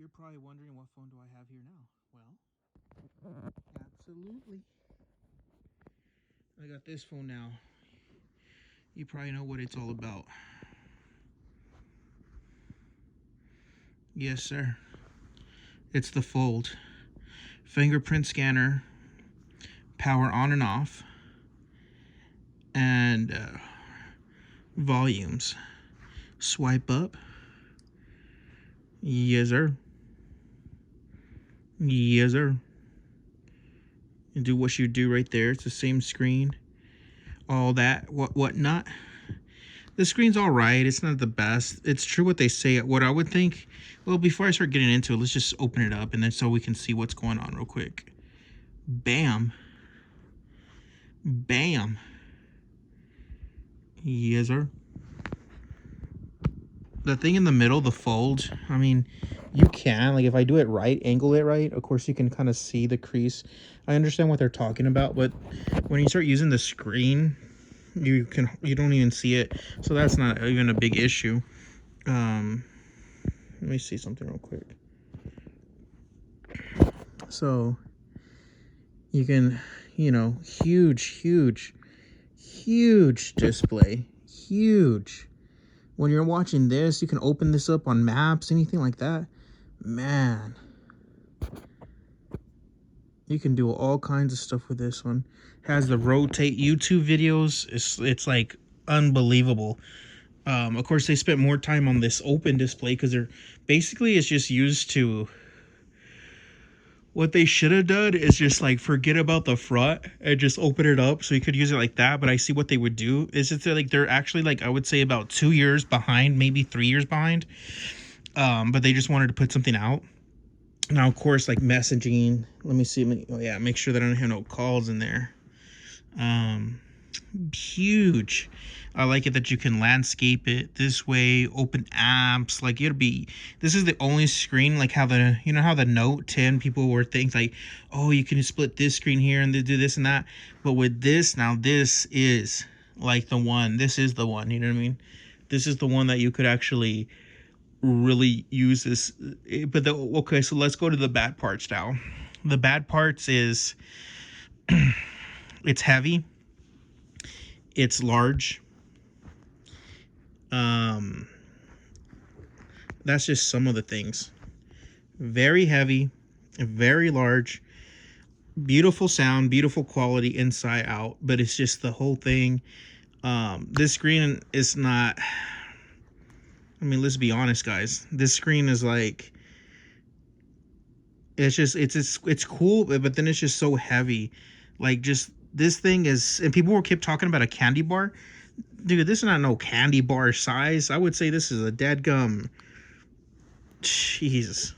You're probably wondering, what phone do I have here now? Well, absolutely. I got this phone now. You probably know what it's all about. Yes, sir. It's the Fold. Fingerprint scanner, power on and off, and volumes. Swipe up. Yes, sir. Yes, sir. And do what you do right there. It's the same screen. All that, whatnot. The screen's all right. It's not the best. It's true what they say. What I would think. Well, before I start getting into it, let's just open it up and then so we can see what's going on real quick. Bam. Bam. Yes, sir. The thing in the middle, the Fold, I mean, you can, like, if I do it right, angle it right, of course you can kind of see the crease. I understand what they're talking about, but when you start using the screen, you don't even see it, so that's not even a big issue. Let me see something real quick. So you can, huge display, huge. When you're watching this, you can open this up on maps, anything like that. Man, you can do all kinds of stuff with this one. Has the rotate YouTube videos. It's like unbelievable. Of course, they spent more time on this open display because they're basically, it's just used to. What they should have done is just like forget about the front and just open it up so you could use it like that. But I see what they would do is it's like they're actually, like, I would say about 2 years behind, maybe 3 years behind. But they just wanted to put something out. Now, of course, like messaging. Let me see. Oh yeah, make sure that I don't have no calls in there. Huge. I like it that you can landscape it this way, open apps. Like, this is the only screen, like how the Note 10 people were things like, oh, you can split this screen here and they do this and that. But with this, now this is like the one. This is the one, you know what I mean? This is the one that you could actually really use this. But okay, so let's go to the bad parts now. The bad parts is it's heavy. It's large. That's just some of the things. Very heavy, very large, beautiful sound, beautiful quality inside out, but it's just the whole thing. This screen is not, I mean, let's be honest, guys. This screen is like, it's cool, but then it's just so heavy. Like, just this thing is, and people kept talking about a candy bar. Dude, this is not no candy bar size. I would say this is a dadgum. Jesus.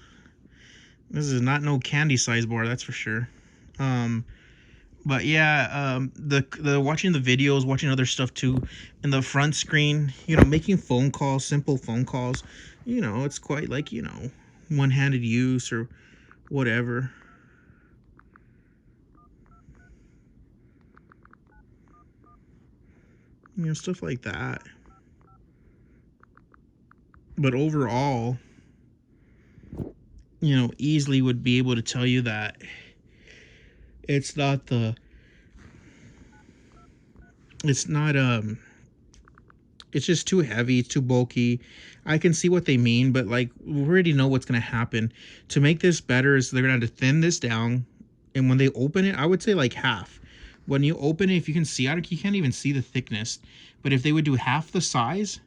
This is not no candy size bar, that's for sure. But yeah, the watching the videos, watching other stuff too, in the front screen, making phone calls, simple phone calls, it's quite like, one-handed use or whatever. Stuff like that. But overall, easily would be able to tell you that it's not it's just too heavy, too bulky. I can see what they mean, but like, we already know what's going to happen. To make this better is they're going to have to thin this down, and when they open it, I would say like half. When you open it, if you can see out, you can't even see the thickness, but if they would do half the size,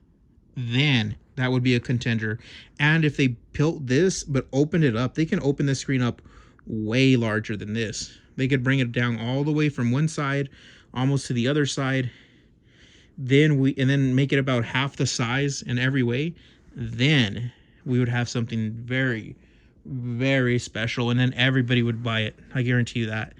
then that would be a contender. And if they built this but opened it up, they can open the screen up way larger than this. They could bring it down all the way from one side almost to the other side, and then make it about half the size in every way. Then we would have something very, very special, and then everybody would buy it. I guarantee you that.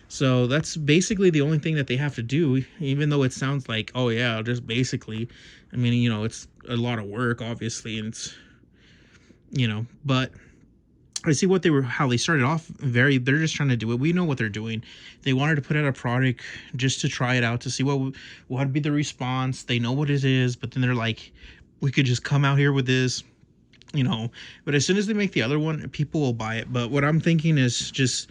So that's basically the only thing that they have to do, even though it sounds like, oh yeah, just basically. I mean, it's a lot of work, obviously, and it's, but I see how they started off. They're just trying to do it. We know what they're doing. They wanted to put out a product just to try it out, to see what would be the response. They know what it is, but then they're like, we could just come out here with this, you know. But as soon as they make the other one, people will buy it. But what I'm thinking is just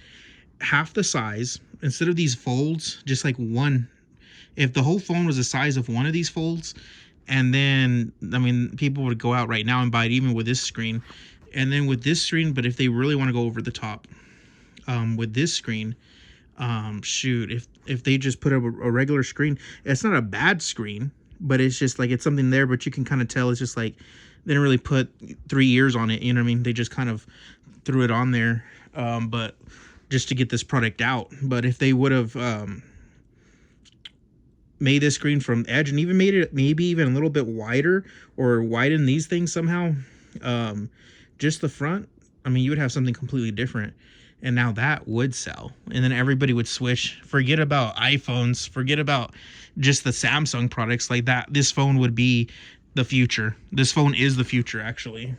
half the size instead of these folds, just like one. If the whole phone was the size of one of these folds, and then I mean, people would go out right now and buy it even with this screen, and then with this screen. But if they really want to go over the top, with this screen, shoot, if they just put up a regular screen, it's not a bad screen, but it's just like it's something there, but you can kind of tell it's just like they didn't really put 3 years on it, you know what I mean? They just kind of threw it on there, but just to get this product out. But if they would have made this screen from edge and even made it maybe even a little bit wider, or widen these things somehow, just the front, I mean, you would have something completely different. And now that would sell, and then everybody would switch. Forget about iPhones, forget about just the Samsung products like that. This phone would be the future. This phone is the future, actually.